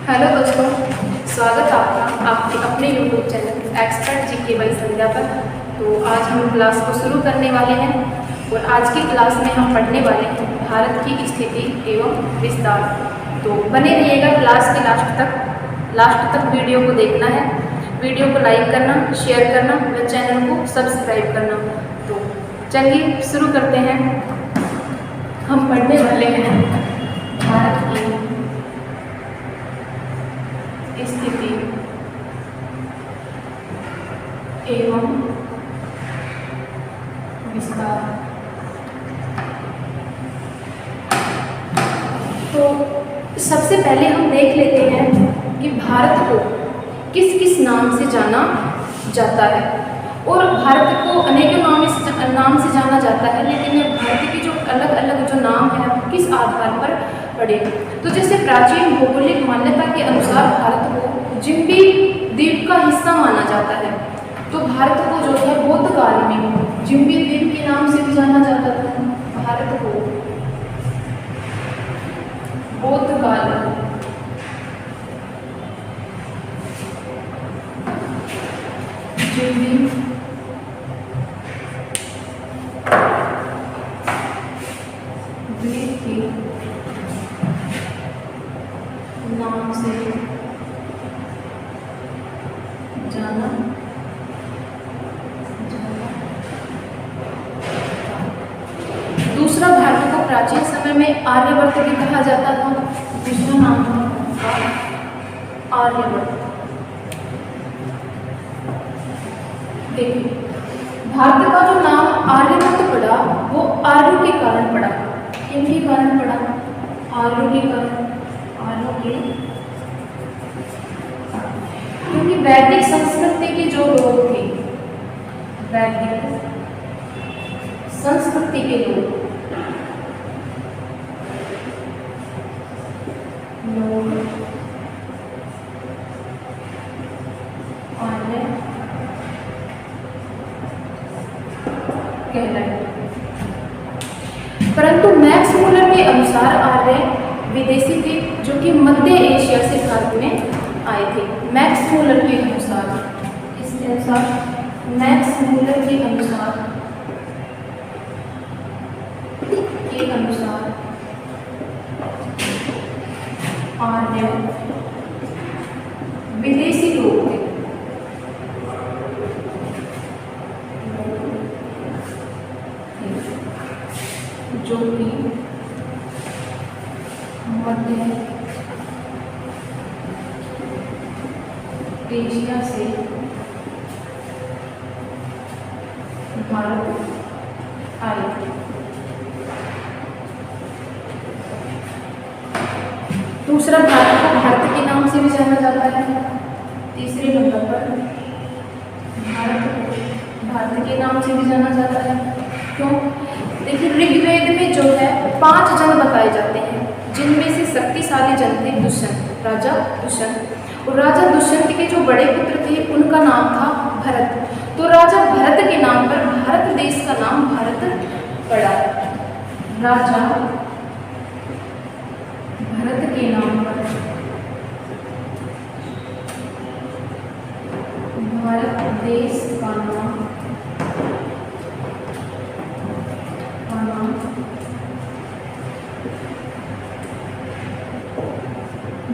Hello दोस्तों, स्वागत है आपका आपके अपने YouTube channel expert GK by Sandhya पर। तो आज हम क्लास को शुरू करने वाले हैं और आज की क्लास में हम पढ़ने वाले हैं भारत की स्थिति एवं विस्तार। तो बने रहिएगा क्लास के लास्ट तक वीडियो को देखना है। वीडियो को लाइक करना, शेयर करना व चैनल को सब्सक्राइब करना। तो चलिए शुरू करते हैं। हम पढ़ने वाले हैं भारत की स्थिति एवं विस्तार। तो सबसे पहले हम देख लेते हैं कि भारत को किस किस नाम से जाना जाता है। और भारत को अनेकों नाम से जाना जाता है, लेकिन भारत के जो अलग अलग जो नाम है वो किस आधार पर पड़े। तो जैसे प्राचीन भौगोलिक मान्यता के अनुसार भारत को जिम्बी द्वीप का हिस्सा माना जाता है। तो भारत को जो है बौद्ध काल में जिम्बी द्वीप के नाम से भी जाना जाता था। भारत को बौद्ध काल जिम्बी द्वीप के नाम से जाना दूसरा, भारत को प्राचीन समय में आर्यवर्त भी कहा जाता था। दूसरा नाम था आर्यवर्त। देखिए, भारत का जो नाम आर्यवर्त पड़ा वो आर्यों के कारण पड़ा। किनके कारण पड़ा? आर्यों के कारण। क्योंकि वैदिक संस्कृति के जो लोग थे, वैदिक संस्कृति के लोग आर्य कहलाए। परंतु मैक्स मूलर के अनुसार आर्य विदेशी थे जो कि मध्य एशिया से भारत में आए थे। मैक्स मूलर के अनुसार, इसके अनुसार मैक्स मूलर के अनुसार आर्य विदेशी लोग थे जो कि मध्य एशिया से भारत आए थे। दूसरा, भारत को भारत के नाम से भी जाना जाता है। तीसरे नंबर पर भारत को भारत के नाम से भी जाना जाता है। क्यों? देखिए, ऋग्वेद में जो है 5 जन बताए जाते हैं, जिनमें से शक्तिशाली जन थे दुष्यंत, राजा दुष्यंत। और राजा दुष्यंत के जो बड़े पुत्र थे उनका नाम था भरत। तो राजा भरत के नाम पर भारत देश का नाम भारत पड़ा। राजा भरत के नाम पर भारत देश का नाम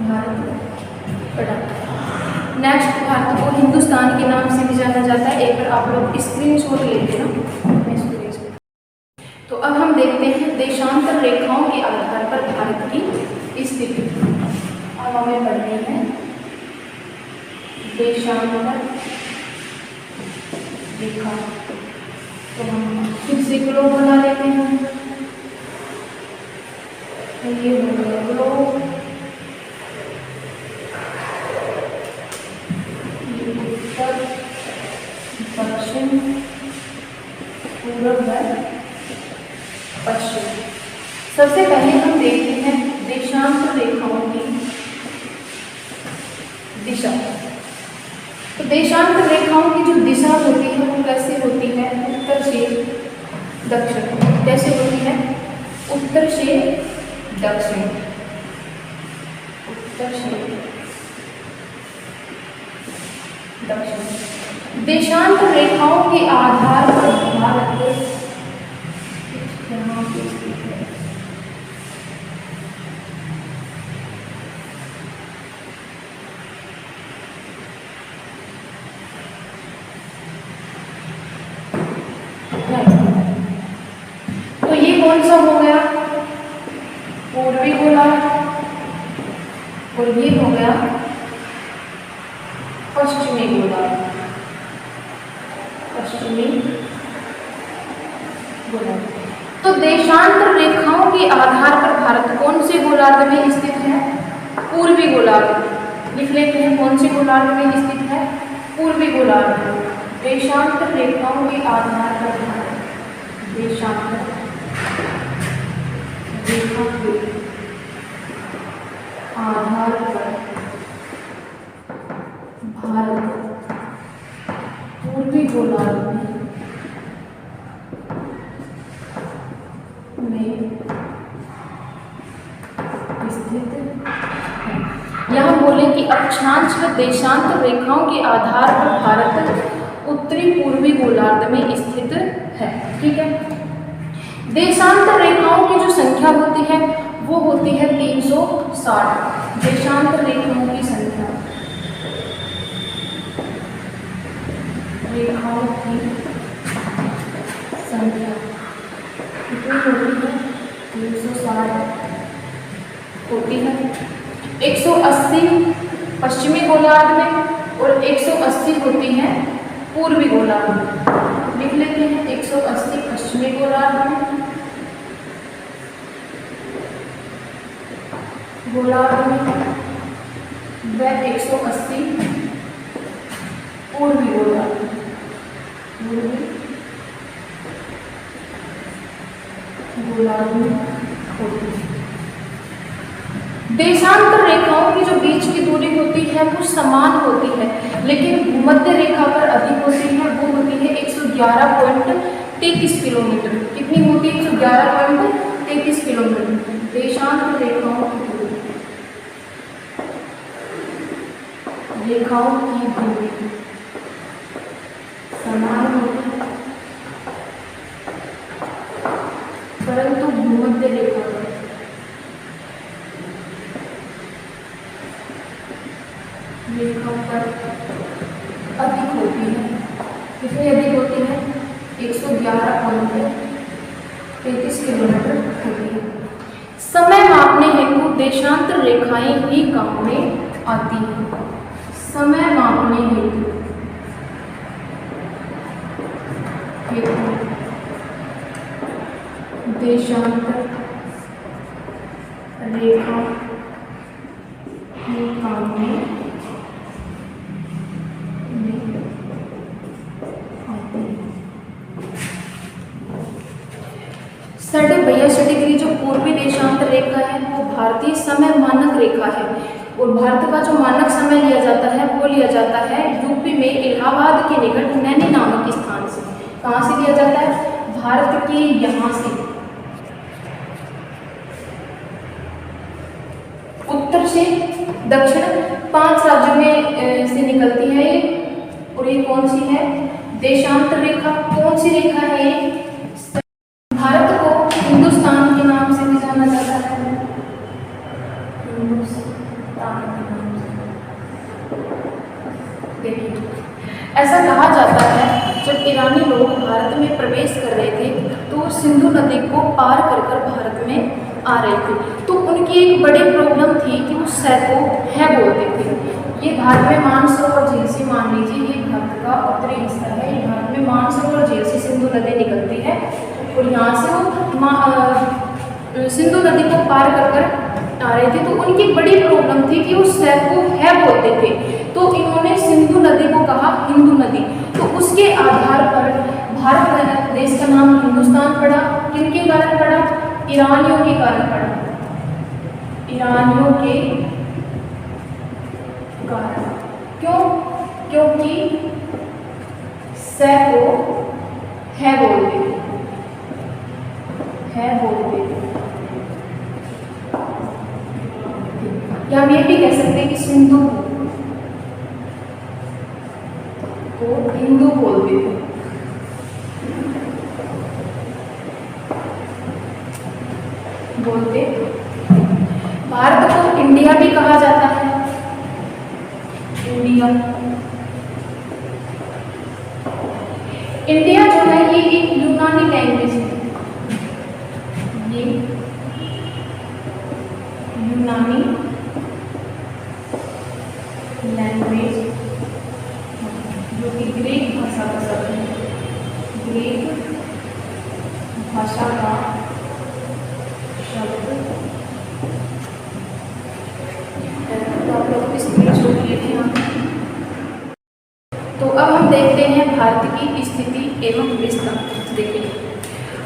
भारत पड़ा। नेक्स्ट, भारत को हिंदुस्तान के नाम से भी जाना जाता है। एक बार आप लोग स्क्रीनशॉट लेते ना। तो अब हम देखते हैं देशांतर रेखाओं के आधार पर भारत की स्थिति। अब हमें पढ़नी है देशांतर रेखा। तो हम फिर से ग्लोब बना लेते हैं। ये हो गया ग्लोब। उत्तर, दक्षिण, पूर्व व पश्चिम। सबसे पहले हम देखते हैं देशांतर रेखाओं की दिशा। तो देशांतर रेखाओं की जो दिशा होती है वो कैसे होती है? उत्तर से दक्षिण। कैसे होती है? उत्तर से दक्षिण, उत्तर से दक्षिण। देशांत रेखाओं के आधार पर भारत यहाँ पे स्थित है। तो ये कौन सा हो गया? पूर्वी गोलार्ध, और ये हो गया पश्चिमी गोलार्ध। पश्चिमी गोलार्ध। तो देशांतर रेखाओं के आधार पर भारत कौन से गोलार्ध में स्थित है? पूर्वी गोलार्ध। लिख लेते हैं कौन से गोलार्ध में स्थित है? पूर्वी गोलार्ध। देशांतर रेखाओं के आधार पर भारत, देशांतर रेखा के आधार पर भारत पूर्वी गोलार्ध में स्थित है। यहाँ बोले कि अक्षांश व देशांतर रेखाओं के आधार पर भारत उत्तरी पूर्वी गोलार्ध में स्थित है। ठीक है। देशांतर रेखाओं की जो संख्या होती है वो होती है 360। देशांतर रेखाओं की संख्या, रेखाओं की संख्या कितनी होती है? 360 होती है। 180 पश्चिमी गोलार्ध में और 180 होती है पूर्वी गोलार्ध में। लिख लेते हैं 180 पश्चिमी गोलार्ध में, व 180 पूर्वी गोलार्ध में होती है। देशांतर रेखाओं की जो बीच की दूरी होती है वो समान होती है, लेकिन भूमध्य रेखा पर अधिक होती है। वो होती है 111.33 किलोमीटर। कितनी होती है? 111.33 किलोमीटर। देशांतर रेखाओं की दूरी, रेखाओं की दूरी समान होती है, परंतु भूमध्य रेखा पर अधिक होती है। कितनी अधिक होती है? 111.33 किलोमीटर होती है। समय मापने हेतु देशांतर रेखाएं ही काम में आती हैं। समय मापने हेतु देशांतर रेखा ही काम में साढ़े 62 डिग्री जो पूर्वी देशांतर रेखा है वो भारतीय समय मानक रेखा है, और भारत का जो मानक समय लिया जाता है वो लिया जाता है यूपी में इलाहाबाद के निकट नैनी नामक स्थान से। कहाँ से लिया जाता है? भारत के यहाँ से उत्तर से दक्षिण 5 राज्यों में से निकलती है ये। और ये कौन सी है? देशांतर रेखा। कौन सी रेखा है ये? भारत को हिंदुस्तान के नाम से भी जाना जाता है। हिंदुस्तान के नाम से। देखिए, ऐसा कहा जाता है जब ईरानी लोग भारत में प्रवेश कर रहे थे तो सिंधु नदी को पार कर कर भारत में आ रहे थे, तो उनकी एक बड़ी प्रॉब्लम थी कि वो सै को है बोलते थे। ये भारत में मानसरोवर झील से, मान लीजिए ये भारत का उत्तरी हिस्सा है, ये भारत में मानसरोवर झील से सिंधु नदी निकलती है, और यहाँ से वो सिंधु नदी को पार कर कर आ रहे थे। तो उनकी बड़ी प्रॉब्लम थी कि वो सै को है बोलते थे, तो इन्होंने सिंधु नदी को कहा हिंदू नदी। तो उसके आधार पर भारत देश का नाम हिंदुस्तान पड़ा। किनके कारण पड़ा? ईरानियों के कारण पड़ा। ईरानियों के कारण। क्यों? क्योंकि सै को है बोलते थे, है बोलते थे। या हम ये भी कह सकते हैं कि सिंधु हिंदू बोलते थे। भारत को इंडिया भी कहा जाता है, इंडिया। इंडिया जो है ये एक यूनानी लैंग्वेज है, ये यूनानी लैंग्वेज जो कि ग्रीक भाषा का शब्द है, ग्रीक भाषा का शब्द। तो आप लोग इस छोड़ लिए थे हम। तो अब हम देखते हैं भारत की स्थिति एवं विस्तार। देखिए,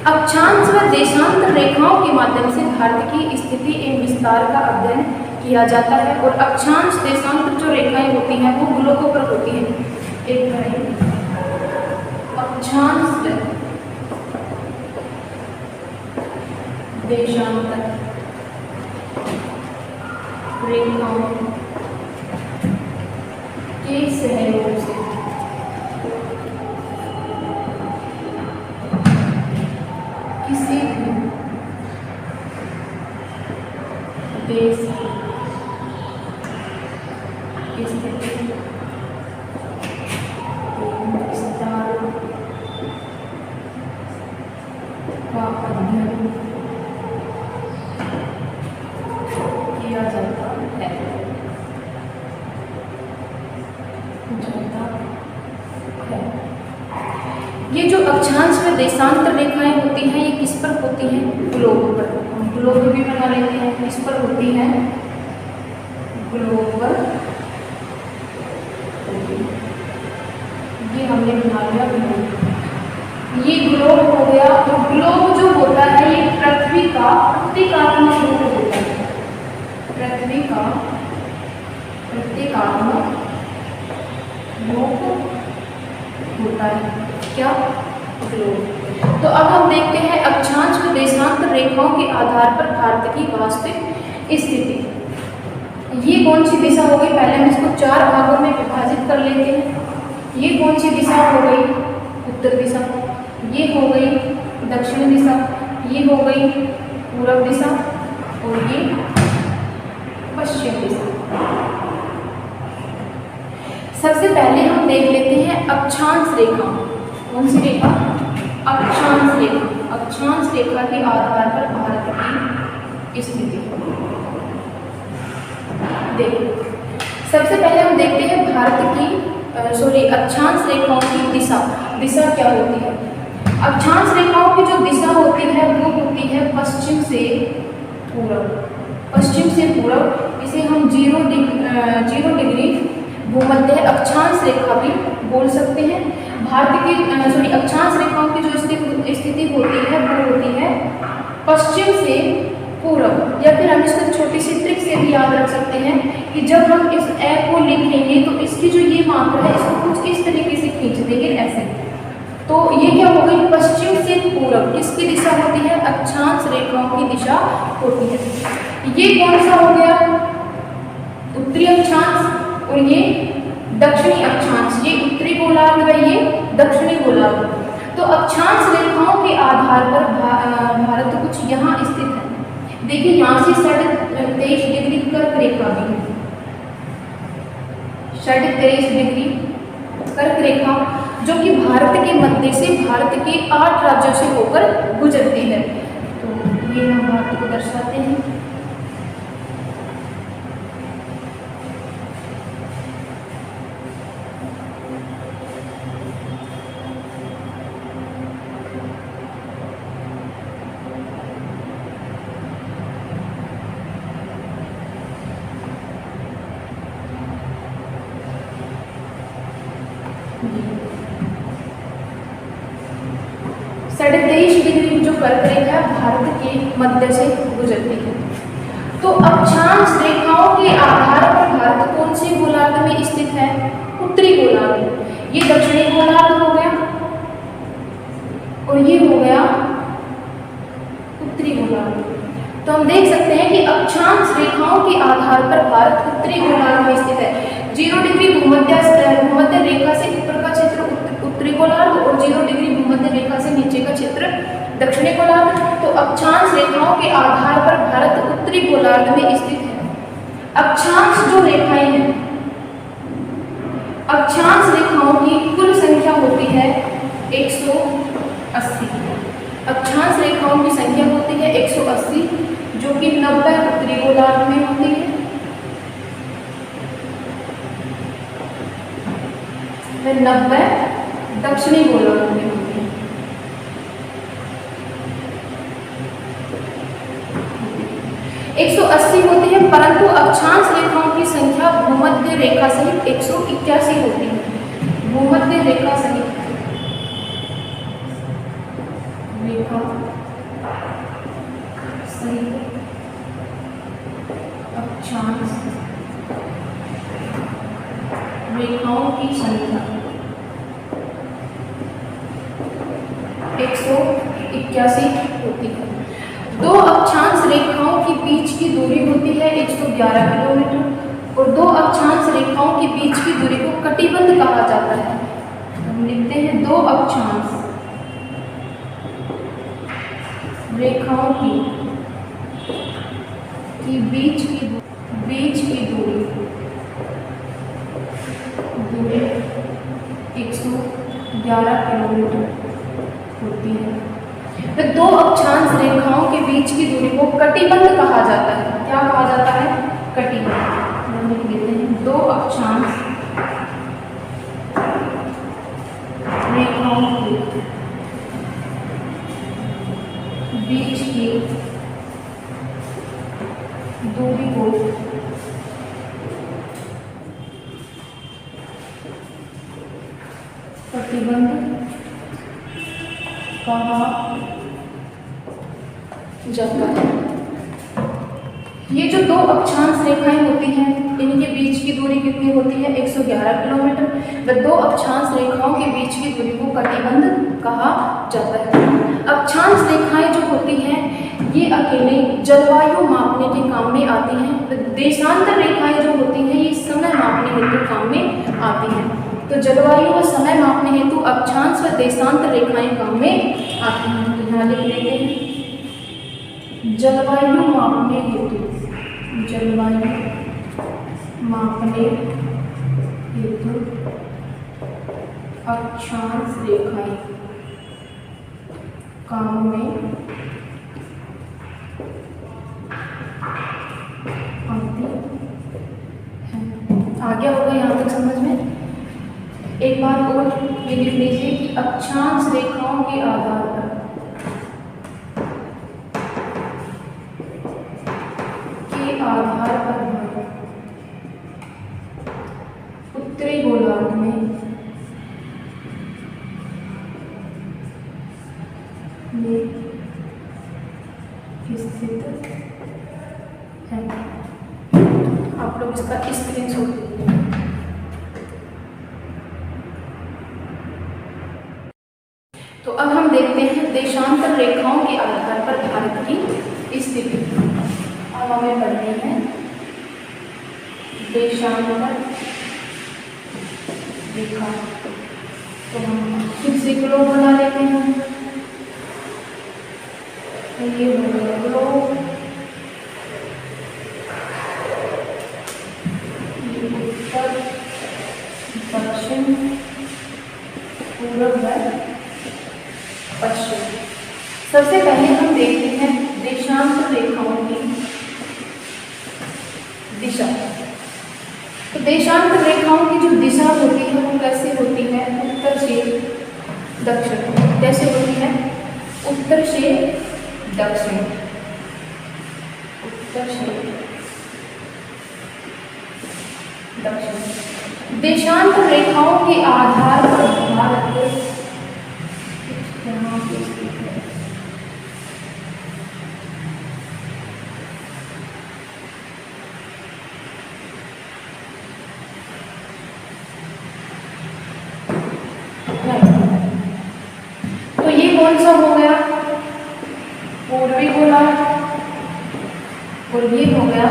अक्षांश व देशांतर रेखाओं के माध्यम से भारत की स्थिति एवं विस्तार का अध्ययन किया जाता है। और अक्षांश देशांतर जो रेखाएं होती हैं वो ग्लोब पर होती हैं। एक अक्षांश देशांतर रेखाओं के सहयोग से किसी भी देश की स्थिति विस्तार का अध्ययन किया जाता है। ये जो अक्षांश में देशांतर रेखाएं होती हैं ये किस पर होती हैं? ग्लोब पर। हम ग्लोब भी बना लेते हैं, किस पर होती हैं? ग्लोब पर। ये हमने बना लिया ग्लोब। ये ग्लोब हो गया। तो ग्लोब जो होता है ये पृथ्वी का प्रतीकात्मक रूप होता है, पृथ्वी का प्रतीकात्मक रूप होता है। क्या? ग्लोब। तो अब हम देखते हैं अक्षांश व देशांतर रेखाओं के आधार पर भारत की वास्तविक स्थिति। ये कौन सी दिशा हो गई? पहले हम इसको 4 भागों में विभाजित कर लेते हैं। ये कौन सी दिशा हो गई? उत्तर दिशा। ये हो गई दक्षिण दिशा। ये हो गई पूर्व दिशा और ये पश्चिम दिशा। सबसे पहले हम देख लेते हैं अक्षांश रेखा। कौन सी रेखा? अक्षांश रेखा। अक्षांश रेखा के आधार पर भारत की स्थिति देखिए। सबसे पहले हम देखते हैं भारत की अक्षांश रेखाओं की दिशा। दिशा क्या होती है? अक्षांश रेखाओं की जो दिशा होती है वो होती है पश्चिम से पूरब। पश्चिम से पूरब इसे हम 0 डिग्री भूमध्य अक्षांश रेखा भी बोल सकते हैं। भारत की अक्षांश रेखाओं की जो स्थिति होती है वो होती है पश्चिम से पूरब। या फिर हम इसको छोटी सी ट्रिक से भी याद रख सकते हैं कि जब हम इस ए को लिखेंगे तो इसकी जो ये मात्रा है इसको कुछ इस तरीके से खींच देंगे ऐसे। तो ये क्या हो गई? पश्चिम से पूरब। किसकी दिशा होती है? अक्षांश रेखाओं की दिशा होती है। ये कौन सा हो गया? उत्तरी अक्षांश और ये दक्षिणी अक्षांश। ये उत्तरी गोलार्ध है, ये दक्षिणी गोलार्ध। तो अक्षांश रेखाओं के आधार पर भारत कुछ यहाँ स्थित है। देखिए यहाँ से 23 डिग्री कर्क रेखा भी है, 23 डिग्री कर्क रेखा जो कि भारत के मध्य से भारत के 8 राज्यों से होकर गुजरती है। तो ये हम भारत को दर्शाते हैं। डिग्री जो कर्क रेखा भारत के मध्य से गुजरती है। तो अक्षांश रेखाओं के आधार पर भारत कौन से गोलार्ध में स्थित है? उत्तरी गोलार्ध। ये दक्षिणी गोलार्ध हो गया और ये हो गया उत्तरी गोलार्ध। तो हम देख सकते हैं कि अक्षांश रेखाओं के आधार पर भारत उत्तरी गोलार्ध में स्थित है। 0 डिग्री भूमध्य रेखा से ऊपर का क्षेत्र नीचे का चित्र दक्षिणी गोलार्ध। तो अक्षांश रेखाओं के आधार पर भारत उत्तरी गोलार्ध में स्थित है। अक्षांश जो रेखाएं हैं, अक्षांश रेखाओं की कुल संख्या होती है 180। अक्षांश रेखाओं की संख्या होती है 180, जो कि 90 उत्तरी गोलार्ध में होती है, 90 दक्षिणी गोलार्ध में होती है। 180 होती है, परंतु अक्षांश रेखाओं की संख्या भूमध्य रेखा सहित 181 होती है। भूमध्य रेखा सहित रेखा सहित अक्षांश रेखाओं की संख्या 181 होती है। दो अक्षांश रेखाओं के बीच की दूरी होती है 111 किलोमीटर और दो अक्षांश रेखाओं के बीच की दूरी को कटिबंध कहा जाता है। हम लिखते हैं दो अक्षांश रेखाओं की बीच की दूरी 111 किलोमीटर होती है। तो दो अक्षांश रेखाओं के बीच की दूरी को कटिबंध कहा जाता है। क्या कहा जाता है? कटिबंध। हम लिख लेते हैं दो अक्षांश रेखाओं के बीच की दूरी को कटिबंध कहा जाता है। ये जो दो अक्षांश रेखाएं होती हैं, इनके बीच की दूरी कितनी होती है? 111 किलोमीटर। व दो अक्षांश रेखाओं के बीच की दूरी को कटिबंध कहा जाता है। अक्षांश रेखाएं जो होती हैं, ये अकेले जलवायु मापने के काम में आती हैं। देशांतर रेखाएं जो होती हैं, ये समय मापने हेतु काम में आती हैं। तो जलवायु व समय मापने हेतु अक्षांश व देशांतर रेखाएं काम में आती हैं। तो यहाँ लिख लेते हैं जलवायु मापने हेतु, जलवायु मापने हेतु अक्षांश रेखाएं काम में आती हैं। आ गया होगा यहाँ तक समझ में? एक बात और ये लिख लीजिए कि अक्षांश रेखाओं के आधार पर उत्तरी गोलार्ध में स्थित है। आप लोग इसका स्क्रीनशॉट लीजिए। तो अब हम देखते हैं देशांतर रेखाओं के आधार पर भारत की स्थिति। अब हमें पढ़नी है देशांतर रेखा। तो हम फिर से ग्लोब बना लेते हैं। ये हो गया ग्लोब, ये उत्तर दक्षिण पूर्व है पश्चिम। सबसे पहले हम देखते हैं देशांतर रेखाओं की दिशा। तो देशांतर रेखाओं की जो दिशा होती है वो कैसे होती है? उत्तर से दक्षिण। कैसे होती है? उत्तर से दक्षिण, उत्तर से दक्षिण। देशांतर रेखाओं के आधार पर भारत यहाँ पे स्थित है। तो ये कौन सा हो गया? पूर्वी गोलार्ध। और ये हो गया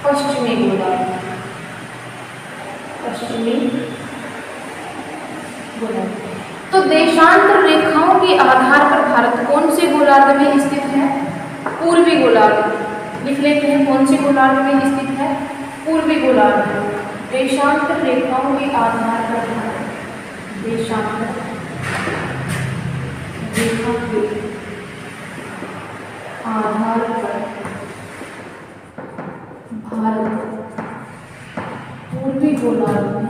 पश्चिमी गोलार्ध, पश्चिमी गोलार्ध। तो तो देशांतर रेखाओं के आधार पर भारत कौन से गोलार्ध में स्थित है? पूर्वी गोलार्ध। लिख लेते हैं कौन से गोलार्ध में स्थित है? पूर्वी गोलार्ध। देशांतर रेखाओं के आधार पर भारत, देशांतर रेखा के आधार पर भारत पूर्वी गोलार्ध में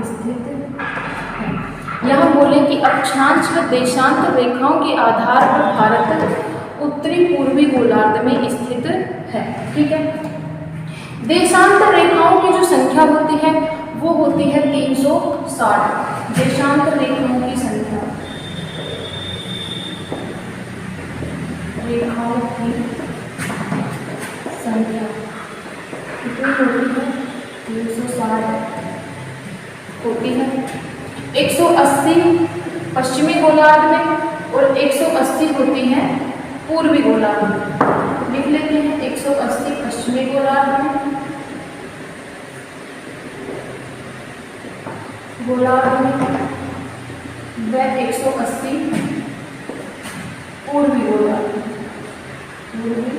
स्थित है। यहाँ बोले कि अक्षांश व देशांतर रेखाओं के आधार पर भारत उत्तरी पूर्वी गोलार्ध में स्थित है। ठीक है। देशांतर रेखाओं की जो संख्या होती है वो होती है 360। देशांतर रेखाओं की संख्या, रेखाओं की संख्या कितनी होती है? 360 होती है। 180 पश्चिमी गोलार्ध में और 180 होती है पूर्वी गोलार्ध में। लिख लेते हैं 180 पश्चिमी गोलार्ध में, व 180 पूर्वी गोलार्ध, पूर्वी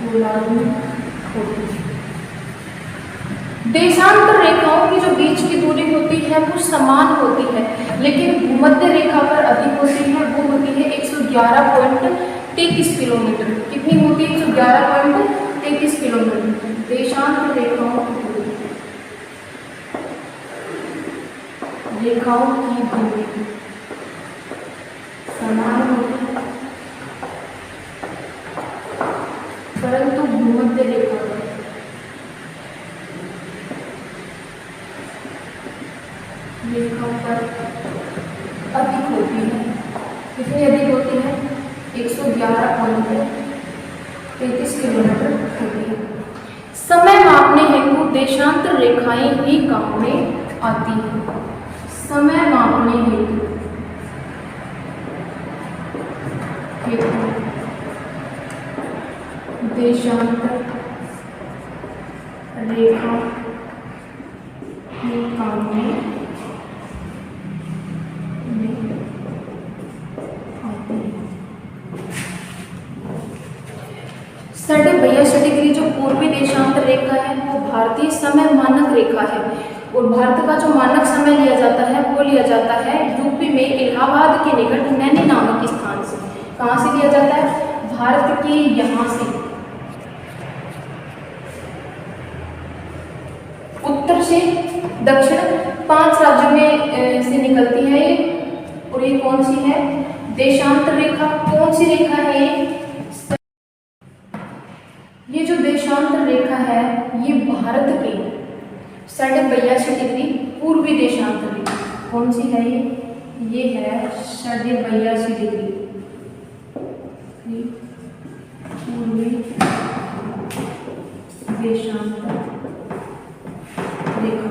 गोलार्ध में होती है। देशांतर रेखाओं की जो बीच की दूरी होती है वो समान होती है, लेकिन भूमध्य रेखा पर अधिक होती है। वो होती है 111.33 किलोमीटर। कितनी होती है? 111.33 किलोमीटर। देशांतर रेखाओं की दूरी, रेखाओं की दूरी समान होती है, परंतु भूमध्य रेखा पर अधिक होती है। कितनी अधिक होती है? 111.33 किलोमीटर होती है। समय मापने हेतु देशांतर रेखाएं ही काम में आती हैं। समय मापने हेतु देशांतर रेखा ही काम में साढ़े 82 डिग्री जो पूर्वी देशांतर रेखा है वो भारतीय समय मानक रेखा है, और भारत का जो मानक समय लिया जाता है वो लिया जाता है यूपी में इलाहाबाद के निकट नैनी नामक स्थान से। कहाँ से लिया जाता है? भारत के यहाँ से उत्तर से दक्षिण 5 राज्यों में से निकलती है ये। और ये कौन सी है? देशांतर रेखा। कौन सी रेखा है ये जो देशांतर रेखा है ये भारत के 82.5 डिग्री पूर्वी देशांतर रेखा। कौन सी है ये है 82.5 डिग्री पूर्वी देशांतर रेखा।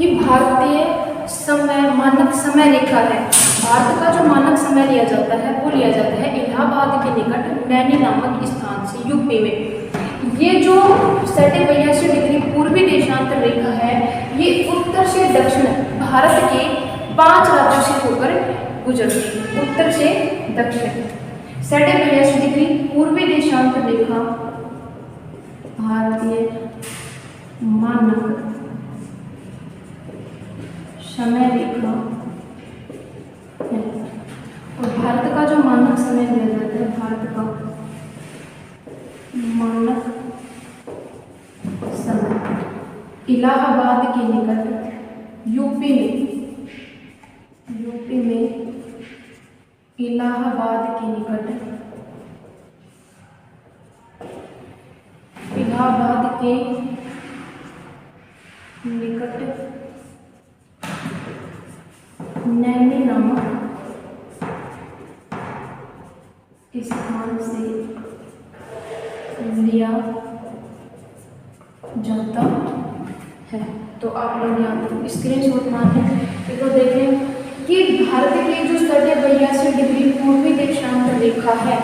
ये भारतीय समय मानक समय रेखा है। भारत का जो मानक समय लिया जाता है वो लिया जाता है इलाहाबाद के निकट नैनी नामक स्थान से, यूपी में। ये जो 82.5 डिग्री पूर्वी देशांतर रेखा है ये उत्तर से दक्षिण भारत के 5 राज्यों से होकर गुजरती है। उत्तर से दक्षिण 82.5 डिग्री पूर्वी देशांतर रेखा भारतीय मानक समय रेखा है। और भारत का जो मानक समय लिया जाता है, भारत का मानक समय इलाहाबाद के निकट यूपी में इलाहाबाद के निकट, इलाहाबाद के निकट नैनी नामक स्थान से लिया जाता है। तो आप लोग यहाँ स्क्रीनशॉट मारें। तो देखें कि भारत की जो 82.5 डिग्री पूर्वी देशांतर रेखा है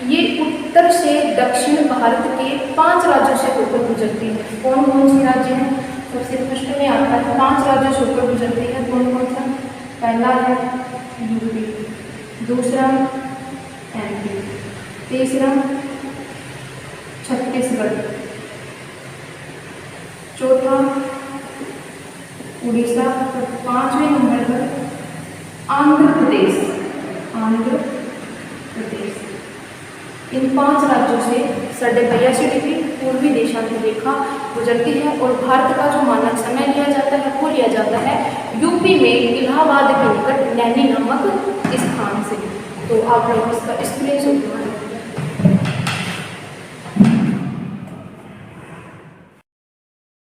ये उत्तर से दक्षिण भारत के 5 राज्यों से होकर गुजरती है। कौन कौन से राज्य हैं? सबसे फर्स्ट में आता है 5 राज्यों से होकर गुजरती है। कौन कौन सा? पहला है यूपी, दूसरा एमपी, तीसरा छत्तीसगढ़, चौथा उड़ीसा और 5वें नंबर पर आंध्र प्रदेश। आंध्र प्रदेश। इन 5 राज्यों से 82.5 पूर्वी देशांतर रेखा गुजरती है और भारत का जो मानक समय लिया जाता है वो लिया जाता है यूपी में इलाहाबाद के निकट नैनी नामक स्थान से। तो आप लोग इसका स्क्रीनशॉट बनाएं।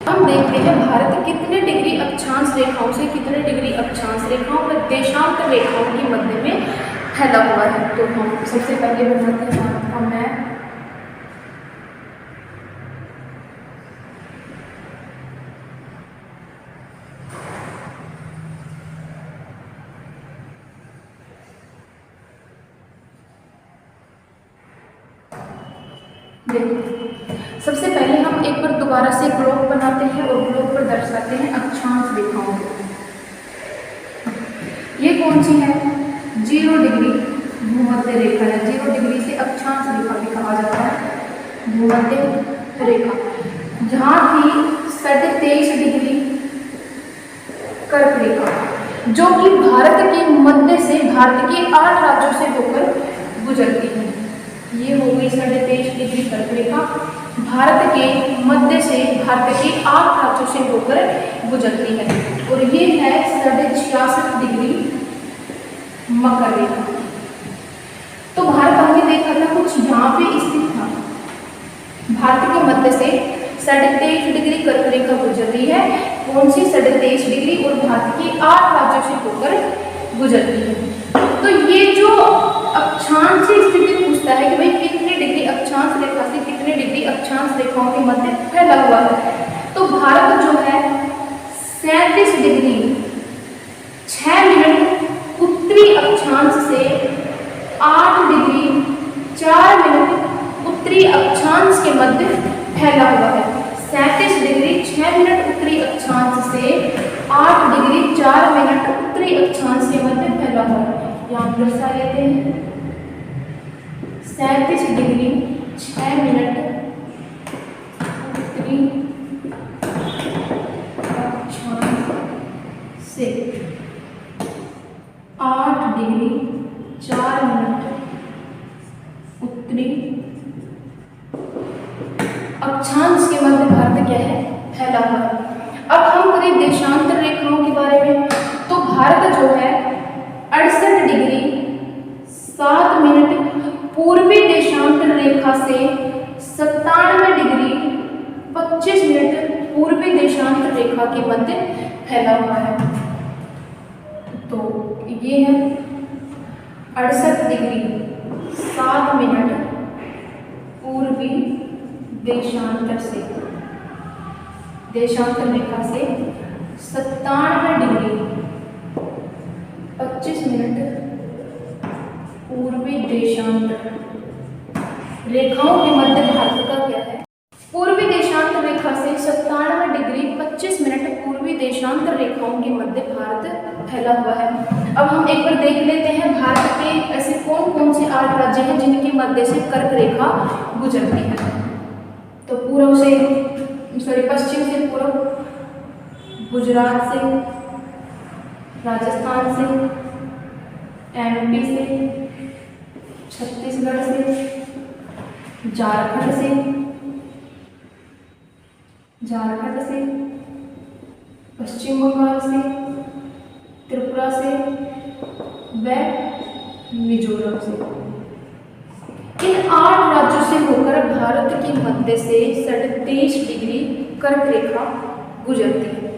हम देखते हैं भारत कितने डिग्री अक्षांश रेखाओं से कितने डिग्री अक्षांश रेखाओं पर देशांतर रेखाओं के मध्य में फैला हुआ है। तो हम सबसे पहले बनाते हैं भारत का मैप। देखो, सबसे पहले हम एक बार दोबारा से ग्लोब बनाते हैं और ग्लोब पर दर्शाते हैं अक्षांश रेखाओं को। ये कौन सी है? 0 डिग्री भूमध्य रेखा है। 0 डिग्री से अक्षांश रेखा भी कहा जाता है भूमध्य रेखा, जहाँ की 23.5 डिग्री कर्क रेखा जो कि भारत के मध्य से भारत के 8 राज्यों से होकर गुजरती है। ये हो गई 23.5 डिग्री कर्क रेखा, भारत के मध्य से भारत के 8 राज्यों से होकर गुजरती है। और ये है 66.5 डिग्री मकर रेखा। तो भारत हमने देखा था कुछ यहाँ पे स्थित था। भारत के मध्य से 23.5 डिग्री कर्क रेखा गुजर रही है। कौन सी? 23.5 डिग्री और भारत के 8 राज्यों से होकर गुजरती है। तो ये जो अक्षांश से स्थिति पूछता है कि भाई कितने डिग्री अक्षांश रेखा से कितने डिग्री अक्षांश रेखाओं के मध्य फैला हुआ है। तो भारत जो है 37 डिग्री 6 मिनट उत्तरी अक्षांश से 8 डिग्री 4 मिनट उत्तरी अक्षांश के मध्य फैला हुआ है। 37 डिग्री 6 मिनट उत्तरी अक्षांश से 8 डिग्री 4 मिनट उत्तरी अक्षांश के मध्य फैला हुआ है। यहाँ दर्शा लेते हैं 37 डिग्री 6 मिनट उत्तरी अक्षांश से 8 डिग्री 4 मिनट उत्तरी अक्षांश के मध्य भारत क्या है? फैला हुआ है। अब हम करें देशांतर रेखाओं के बारे में। तो भारत जो है 68 डिग्री 7 मिनट पूर्वी देशांतर रेखा से 97 डिग्री 25 मिनट पूर्वी देशांतर रेखा के मध्य फैला हुआ है। तो ये है 68 डिग्री 7 मिनट पूर्वी देशांतर रेखा से 97 डिग्री 25 मिनट पूर्वी देशांतर रेखाओं के मध्य भारत का क्या है? पूर्वी देशांतर रेखा से 97 डिग्री 25 मिनट पूर्वी देशांतर रेखाओं के मध्य भारत फैला हुआ है। अब हम एक बार देख लेते हैं भारत के ऐसे कौन कौन से 8 राज्य हैं जिनके मध्य से कर्क रेखा गुजरती है। तो पूर्व से पश्चिम से पूर्व गुजरात से, राजस्थान से, एमपी से, छत्तीसगढ़ से, झारखंड से, पश्चिम बंगाल से, त्रिपुरा से व मिजोरम से। इन 8 राज्यों से होकर भारत के मध्य से 37 डिग्री कर्क रेखा गुजरती है।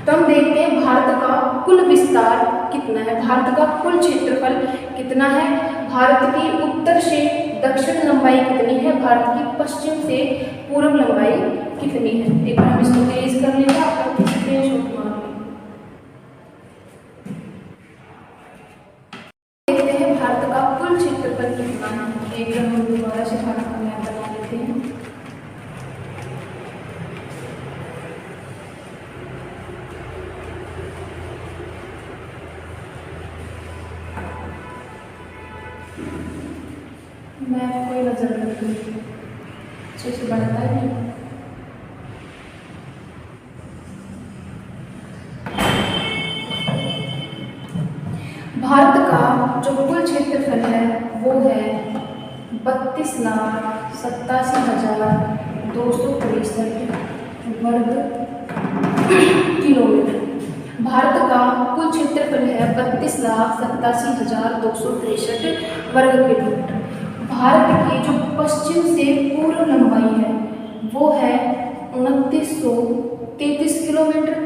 तो हम देखते हैं भारत का कुल विस्तार कितना है, भारत का कुल क्षेत्रफल कितना है, भारत की उत्तर से दक्षिण लंबाई कितनी है, भारत की पश्चिम से पूर्व लंबाई कितनी है। एक बार हम इसको तेज कर लेंगे, आप लोग स्क्रीनशॉट मार लें। देखते हैं भारत का कुल क्षेत्रफल कितना है। एक बार हम दोबारा मैप कोई नजर लगती है, अच्छे से बढ़ता है नहीं। भारत का जो कुल क्षेत्रफल है वो है 32,87,263 वर्ग किलोमीटर। भारत का कुल क्षेत्रफल है 32,87,263 वर्ग किलोमीटर। भारत की जो पश्चिम से पूर्व लंबाई है वो है 2933 किलोमीटर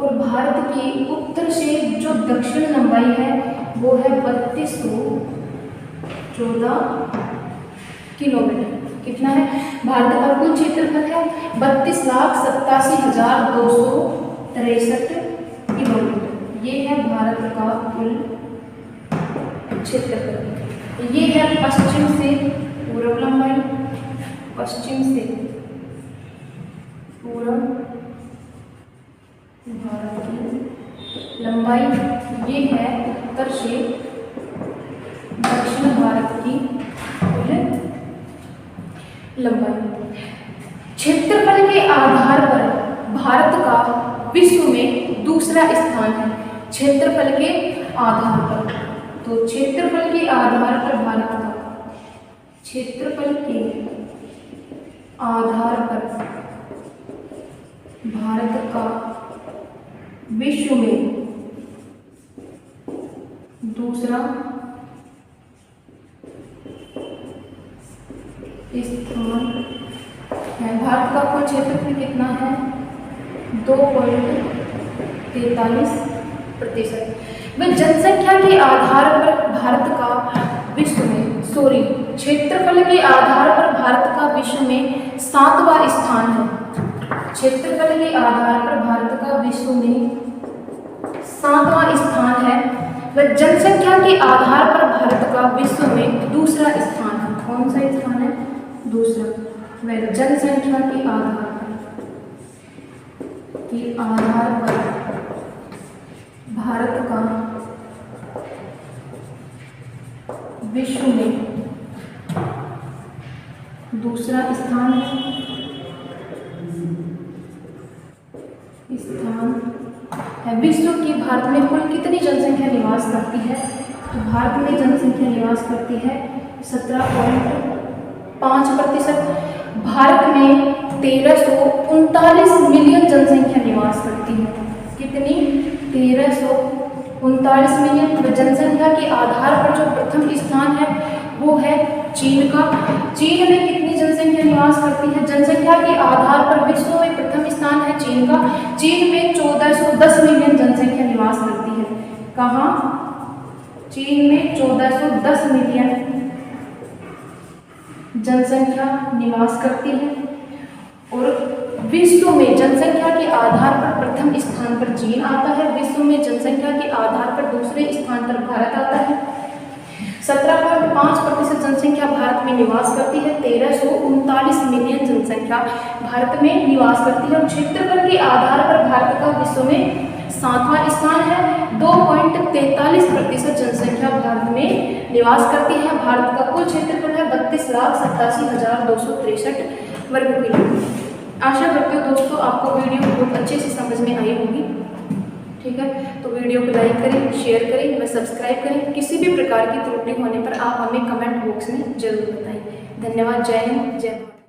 और भारत की उत्तर से जो दक्षिण लंबाई है वो है 3214 किलोमीटर। कितना है? भारत का कुल क्षेत्रफल है 32,87,263 किलोमीटर। ये है भारत का कुल क्षेत्रफल। ये है पश्चिम से पूर्व लंबाई, पश्चिम से पूर्व भारत की लंबाई। ये है उत्तर से दक्षिण भारत की कुल लंबाई। क्षेत्रफल के आधार पर भारत का विश्व में दूसरा स्थान है। क्षेत्रफल के आधार पर, तो क्षेत्रफल के आधार पर भारत का, क्षेत्रफल के आधार पर भारत का विश्व में दूसरा स्थान है। भारत का कुल क्षेत्रफल कितना है? 2.43%। वह जनसंख्या के आधार पर भारत का विश्व में क्षेत्रफल के आधार पर भारत का विश्व में 7वां स्थान है। क्षेत्रफल के आधार पर भारत का विश्व में 7वां स्थान है। वह जनसंख्या के आधार पर भारत का विश्व में दूसरा स्थान है। कौन सा स्थान है? दूसरा। वह जनसंख्या के आधार पर भारत का विश्व में दूसरा स्थान है। विश्व की भारत में कुल कितनी जनसंख्या निवास करती है? तो भारत में जनसंख्या निवास करती है 17.5%। भारत में 1339 मिलियन जनसंख्या निवास करती है। कितनी? 1339 मिलियन। जनसंख्या के आधार पर जो प्रथम स्थान है वो है चीन का। चीन में कितनी जनसंख्या निवास करती है? जनसंख्या के आधार पर विश्व में प्रथम स्थान है चीन का। चीन में 1410 मिलियन जनसंख्या निवास करती है। कहाँ? चीन में 1410 मिलियन जनसंख्या निवास करती है। और विश्व में जनसंख्या के आधार पर प्रथम स्थान पर चीन आता है। विश्व में जनसंख्या के आधार पर दूसरे स्थान पर भारत आता है। 17.5% जनसंख्या भारत में निवास करती है। 1339 मिलियन जनसंख्या भारत में निवास करती है। और क्षेत्रफल के आधार पर भारत का विश्व में 7वां स्थान है। 2.43% जनसंख्या भारत में निवास करती है। भारत का कुल क्षेत्रफल है 32,87,263 वर्ग किलोमीटर। आशा करती हूँ दोस्तों आपको वीडियो बहुत अच्छे से समझ में आई होगी। ठीक है, तो वीडियो को लाइक करें, शेयर करें व सब्सक्राइब करें। किसी भी प्रकार की त्रुटि होने पर आप हमें कमेंट बॉक्स में जरूर बताएं। धन्यवाद। जय हिंद, जय भारत।